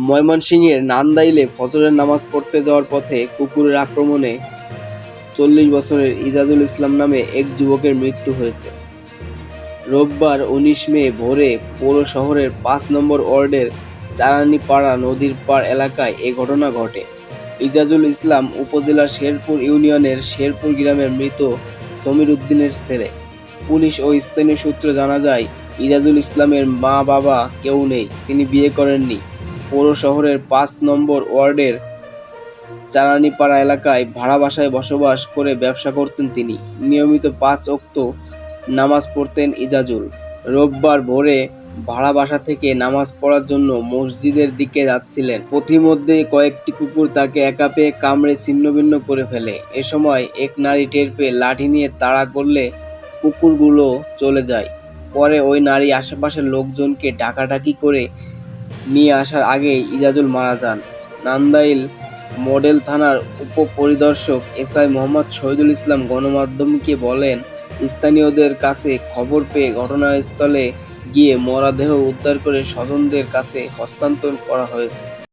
ময়মনসিংহের নান্দাইলে ফজরের নামাজ পড়তে যাওয়ার পথে কুকুরের আক্রমণে ৪০ বছরের ইজাজুল ইসলাম নামে এক যুবকের মৃত্যু হয়েছে। রোববার ১৯ মে ভোরে পৌর শহরের ৫ নম্বর ওয়ার্ডের চারানীপাড়া নদীর পাড় এলাকায় এ ঘটনা ঘটে। ইজাজুল ইসলাম উপজেলার শেরপুর ইউনিয়নের শেরপুর গ্রামের মৃত সমীর উদ্দিনের ছেলে। পুলিশ ও স্থানীয় সূত্রে জানা যায়, ইজাজুল ইসলামের মা-বাবা কেউ নেই, তিনি বিয়ে করেননি। পৌর শহরের ৫ নম্বর ওয়ার্ডের চারানীপাড়া এলাকায় ভাড়া বাসায় বসবাস করে ব্যবসা করতেন তিনি। নিয়মিত ৫ ওয়াক্ত নামাজ পড়তেন ইজাজুল। রোববার ভোরে ভাড়া বাসা থেকে নামাজ পড়ার জন্য মসজিদের দিকে যাচ্ছিলেন। পথিমধ্যে কয়েকটি কুকুর তাকে একা পেয়ে কামড়ে ছিন্নভিন্ন করে ফেলে। এ সময় এক নারী টের পেয়ে লাঠি নিয়ে তাড়া করলে কুকুরগুলো চলে যায়। পরে ওই নারী আশেপাশের লোকজনকে ডাকাডাকি করে নিয়ে আসার আগেই ইজাজুল মারা যান। নান্দাইল মডেল থানার উপপরিদর্শক এসআই মোহাম্মদ শহীদুল ইসলাম গণমাধ্যমকে বলেন, স্থানীয়দের কাছে খবর পেয়ে ঘটনাস্থলে গিয়ে মরদেহ উদ্ধার করে স্বজনদের কাছে হস্তান্তর করা হয়েছে।